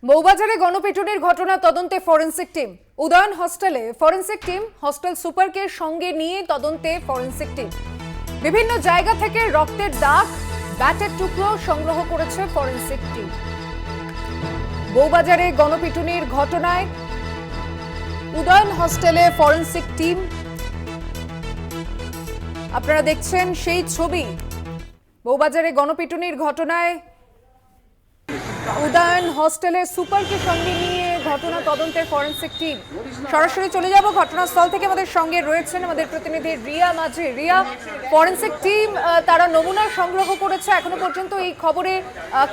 বউবাজারে গণপিটুনির ঘটনা তদন্তে ফরেনসিক টিম। উদয়ন হস্টেলে ফরেনসিক টিম, হস্টেল সুপারকে সঙ্গে নিয়ে তদন্তে ফরেনসিক টিম। বিভিন্ন জায়গা থেকে রক্তের দাগ, ব্যাটের টুকরো সংগ্রহ করেছে ফরেনসিক টিম। বউবাজারে গণপিটুনির ঘটনায় উদয়ন হস্টেলে ফরেনসিক টিম। আপনারা দেখছেন সেই ছবি। বউবাজারে গণপিটুনির ঘটনায় উদয়ন হস্টেলের সুপারকে সঙ্গে নিয়ে ঘটনা তদন্তে ফরেনসিক টিম। সরাসরি চলে যাব ঘটনাস্থল থেকে। আমাদের সঙ্গে রয়েছেন আমাদের প্রতিনিধি রিয়া মাঝি। রিয়া, ফরেনসিক টিম তারা নমুনা সংগ্রহ করেছে, এখনো পর্যন্ত এই খবরে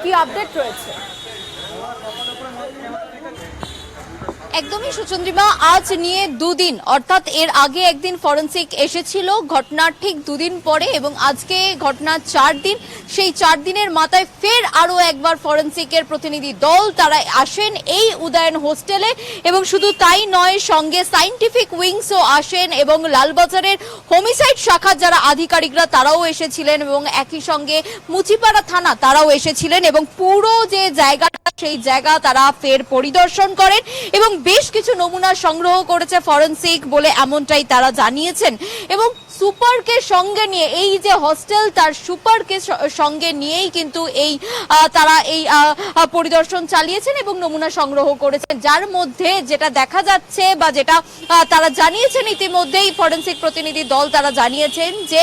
কি আপডেট রয়েছে? একদমই সুচন্দ্রিমা, আজ নিয়ে দুদিন, অর্থাৎ এর আগে একদিন ফরেনসিক এসেছিল ঘটনার ঠিক দুদিন পরে, এবং আজকে ঘটনার 4 দিন। সেই 4 দিনের মাথায় ফের আরো একবার ফরেনসিকের প্রতিনিধি দল তারা আসেন এই উদয়ন হোস্টেলে, এবং শুধু তাই নয়, সঙ্গে সায়েন্টিফিক উইংসও আসেন এবং লালবাজারের হোমিসাইড শাখার যারা আধিকারিকরা তারাও এসেছিলেন, এবং একই সঙ্গে মুচিপাড়া থানা তারাও এসেছিলেন, এবং পুরো যে জায়গাটা সেই জায়গা তারা ফের পরিদর্শন করেন এবং বেশ কিছু নমুনা সংগ্রহ করেছে ফরেনসিক বলে এমনটাই তারা জানিয়েছেন। এবং সুপারকে সঙ্গে নিয়ে, এই যে হস্টেল তার সুপারকে সঙ্গে নিয়েই কিন্তু তারা এই পরিদর্শন চালিয়েছেন এবং নমুনা সংগ্রহ করেছেন, যার মধ্যে যেটা দেখা যাচ্ছে বা যেটা তারা জানিয়েছেন ইতিমধ্যেই ফরেনসিক প্রতিনিধি দল তারা জানিয়েছেন যে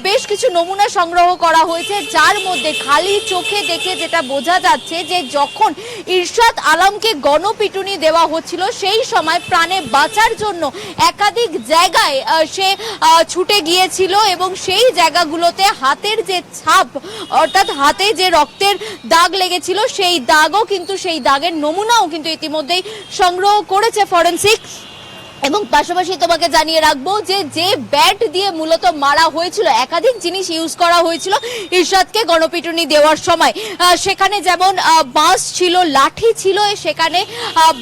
বেশ কিছু নমুনা সংগ্রহ করা হয়েছে, যার মধ্যে খালি চোখে দেখে যেটা বোঝা যাচ্ছে যে যখন ইরশাদ আলমকে গণপিটুনি দেওয়া হচ্ছিল সেই সময় প্রাণে বাঁচার জন্য একাধিক জায়গায় সে ছুটে গিয়েছিল, এবং সেই জায়গাগুলোতে হাতের যে ছাপ, অর্থাৎ হাতে যে রক্তের দাগ লেগেছিল সেই দাগও কিন্তু, সেই দাগের নমুনাও কিন্তু ইতিমধ্যেই সংগ্রহ করেছে ফরেনসিক। এবং পাশাপাশি তোমাকে জানিয়ে রাখবো যে ব্যাট দিয়ে মূলত মারা হয়েছিল, একাধিক জিনিস ইউজ করা হয়েছিল ইরশাদকে গণপিটুনি দেওয়ার সময়। সেখানে যেমন বাঁশ ছিল, লাঠি ছিল, সেখানে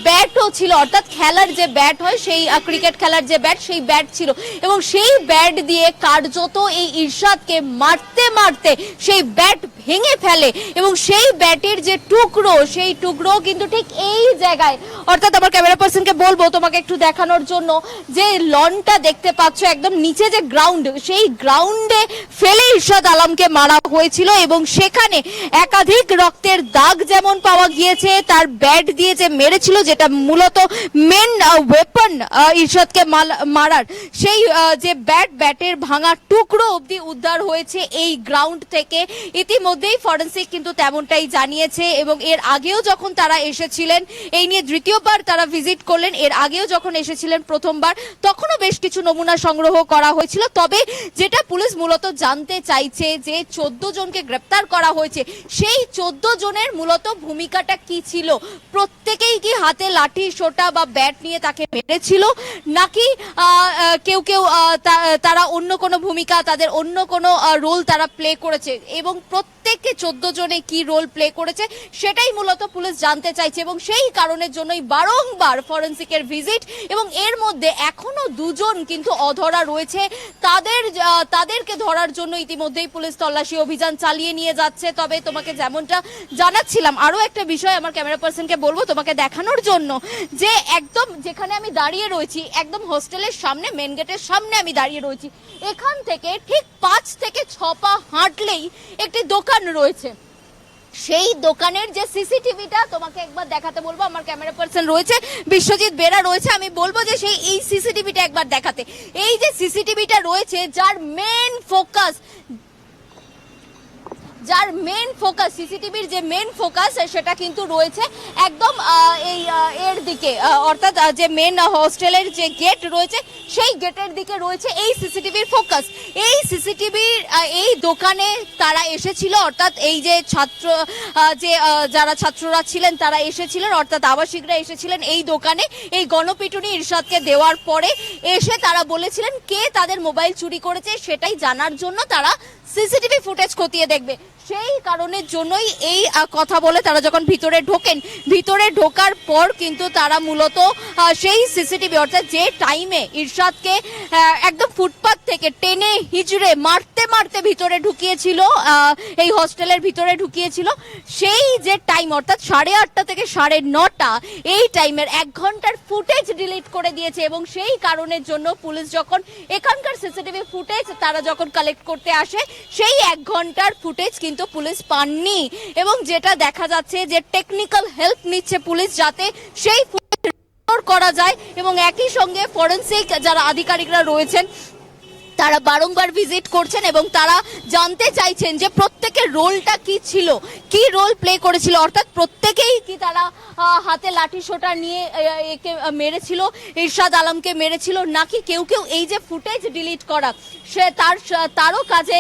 ব্যাটও ছিল, অর্থাৎ খেলার যে ব্যাট হয়, সেই ক্রিকেট খেলার যে ব্যাট, সেই ব্যাট ছিল, এবং সেই ব্যাট দিয়ে কার্যত এই ইরশাদকে মারতে মারতে সেই ব্যাট ভেঙে ফেলে, এবং সেই ব্যাটের যে টুকরো, সেই টুকরো কিন্তু ঠিক এই জায়গায়, অর্থাৎ আমার ক্যামেরা পার্সনকে বলবো তোমাকে একটু দেখানোর জন্য, যে লনটা দেখতে পাচ্ছ একদম নিচে যে গ্রাউন্ড, সেই গ্রাউন্ডে ফেলে ইরশাদ আলমকে মারা হয়েছিল, এবং সেখানে একাধিক রক্তের দাগ যেমন পাওয়া গিয়েছে, তার ব্যাট দিয়ে যে মেরেছিল, যেটা মূলত মেন ওয়েপন ইরশাদকে মারার, সেই যে ব্যাটের ভাঙা টুকরো অবধি উদ্ধার হয়েছে এই গ্রাউন্ড থেকে। ইতিমধ্যেই ফরেনসিক কিন্তু তেমনটাই জানিয়েছে, এবং এর আগেও যখন তারা এসেছিলেন, এই নিয়ে দ্বিতীয়বার তারা ভিজিট করলেন, এর আগেও যখন এসেছিলেন প্রথমবার তখনও বেশ কিছু নমুনা সংগ্রহ করা হয়েছিল। তবে যেটা পুলিশ মূলত জানতে চাইছে যে 14 জনকে গ্রেপ্তার করা হয়েছে, সেই 14 জনের মূলত ভূমিকাটা কি ছিল, প্রত্যেকেই কি হাতে লাঠি সোটা বা ব্যাট নিয়ে তাকে মেরেছিল, নাকি কেউ কেউ তারা অন্য কোনো ভূমিকা, তাদের অন্য কোনো রোল তারা প্লে করেছে, এবং প্রত্যেককে 14 জনে কি রোল প্লে করেছে সেটাই মূলত পুলিশ জানতে চাইছে, এবং সেই কারণের জন্যই বারংবার ফরেনসিকের ভিজিট। এবং এর মধ্যে এখনো 2 জন কিন্তু অধরা রয়েছে, তাদেরকে ধরার জন্য ইতিমধ্যেই পুলিশ তল্লাশি অভিযান চালিয়ে নিয়ে যাচ্ছে। তবে তোমাকে যেমনটা জানাচ্ছিলাম, আরো একটা বিষয় আমার ক্যামেরা পার্সনকে বলবো তোমাকে দেখানোর জন্য, যে একদম যেখানে আমি দাঁড়িয়ে রয়েছি, একদম হোস্টেলের সামনে, মেন গেটের সামনে আমি দাঁড়িয়ে রয়েছি, এখান থেকে ঠিক 5 থেকে 6 পা হাঁটলেই একটি দোকান রয়েছে। সেই দোকানের যে সিসিটিভিটা তোমাকে একবার দেখাতে বলবো, আমার ক্যামেরা পার্সন রয়েছে বিশ্বজিৎ বেরা রয়েছে, আমি বলবো যে এই সিসিটিভিটা একবার দেখাতে। এই যে সিসিটিভিটা রয়েছে, যার মেন ফোকাস, সিসিটিভির যে মেন ফোকাস সেটা কিন্তু রয়েছে একদম এর দিকে, অর্থাৎ যে মেন হোস্টেলের যে গেট রয়েছে সেই গেটের দিকে রয়েছে এই সিসিটিভির ফোকাস। এই সিসিটিভির এই দোকানে তারা এসেছিল, অর্থাৎ এই যে যারা ছাত্ররা ছিলেন তারা এসেছিলেন, অর্থাৎ আবাসিকরা এসেছিলেন এই দোকানে এই গণপিটুনি ইরশাদকে দেওয়ার পরে এসে তারা বলেছিলেন কে তাদের মোবাইল চুরি করেছে সেটাই জানার জন্য তারা সিসিটিভি ফুটেজ খতিয়ে দেখবে। সেই কারণের জন্যই এই কথা বলে তারা যখন ভিতরে ঢোকেন, ভিতরে ঢোকার পর কিন্তু তারা মূলত সেই সিসিটিভি অর্থাৎ যে টাইমে ইরশাদকে একদম ফুটপাত থেকে টেনে হিজড়ে মারতে মারতে ভিতরে ঢুকিয়েছিল, এই হস্টেলের ভিতরে ঢুকিয়েছিল, সেই যে টাইম অর্থাৎ 8:30 থেকে 9:30 এই টাইমের 1 ঘন্টার ফুটেজ ডিলিট করে দিয়েছে। এবং সেই কারণের জন্য পুলিশ যখন এখানকার সিসিটিভি ফুটেজ তারা যখন কালেক্ট করতে আসে, সেই 1 ঘন্টার ফুটেজ কিন্তু পুলিশ পাননি। এবং যেটা দেখা যাচ্ছে যে টেকনিক্যাল হেল্প নিচ্ছে পুলিশ যাতে সেই ফুটেজ রিস্টোর করা যায়। এবং একই সঙ্গে ফরেনসিক যারা আধিকারিকরা রয়েছেন তারা বারংবার ভিজিট করছেন এবং তারা জানতে চাইছেন যে প্রত্যেকের রোলটা কি ছিল, কি রোল প্লে করেছিল, অর্থাৎ প্রত্যেকেই কি তারা হাতে লাঠি সোটা নিয়ে একে মেরেছিল, ইরশাদ আলমকে মেরেছিল, নাকি কেউ কেউ এই যে ফুটেজ ডিলিট করা সে তারও কাজে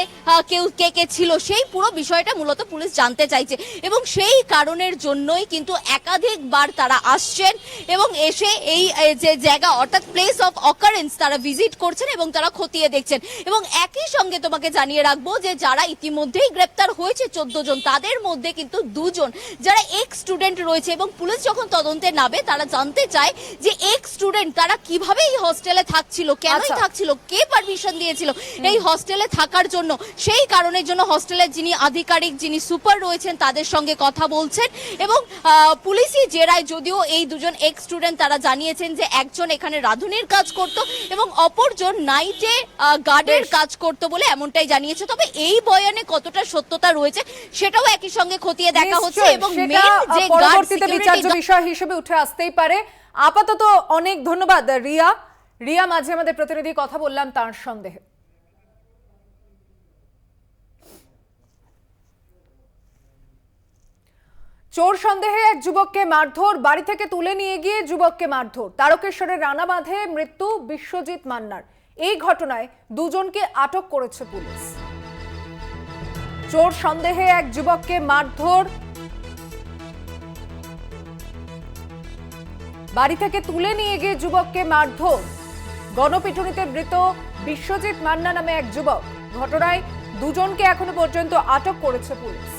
কেউ কে ছিল, সেই পুরো বিষয়টা মূলত পুলিশ জানতে চাইছে। এবং সেই কারণের জন্যই কিন্তু একাধিকবার তারা আসছেন এবং এসে এই যে জায়গা অর্থাৎ প্লেস অফ অকারেন্স তারা ভিজিট করছেন এবং তারা খতিয়ে দেখছেন। এবং একই সঙ্গে তোমাকে জানিয়ে রাখবো যে যারা ইতিমধ্যেই গ্রেপ্তার হয়েছে 14 জন, তাদের মধ্যে কিন্তু 2 জন যারা এক্স স্টুডেন্ট রয়েছে। এবং পুলিশ যখন তদন্তে নামে তারা জানতে চায় যে এক্স স্টুডেন্ট তারা কিভাবে এই হস্টেলে থাকছিল, কেনই থাকছিল, কে পারমিশন দিয়েছিল এই হস্টেলে থাকার জন্য। সেই কারণের জন্য হস্টেলের যিনি আধিকারিক, যিনি সুপার রয়েছেন তাদের সঙ্গে কথা বলছেন। এবং পুলিশি জেরায় যদিও এই 2 জন এক্স স্টুডেন্ট তারা জানিয়েছেন যে একজন এখানে রাঁধুনির কাজ করত এবং অপরজন নাইটে গার্ডের কাজ করতে বলে এমনটাই জানিয়েছে। তবে এই বয়ানে কতটা সত্যতা রয়েছে সেটাও একই সঙ্গে খতিয়ে দেখা হচ্ছে। এবং মেইন যে পরবর্তীতে বিচার্য বিষয় হিসেবে উঠে আসতেই পারে। আপাতত অনেক ধন্যবাদ রিয়া মাঝে আমাদের প্রতিনিধি, কথা বললাম তার সন্দেহে। চোর সন্দেহে এক যুবককে মারধর, বাড়ি থেকে তুলে নিয়ে গিয়ে যুবককে মারধর, তারকেশ্বরের রানাবাঁধে মৃত্যু বিশ্বজিৎ মান্নার। এই ঘটনায় 2 জনকে আটক করেছে পুলিশ। চোর সন্দেহে এক যুবককে মারধর, বাড়ি থেকে তুলে নিয়ে গিয়ে যুবককে মারধর, গণপিটুনিতে মৃত বিশ্বজিৎ মান্না নামে এক যুবক। ঘটনায় 2 জনকে এখনো পর্যন্ত আটক করেছে পুলিশ।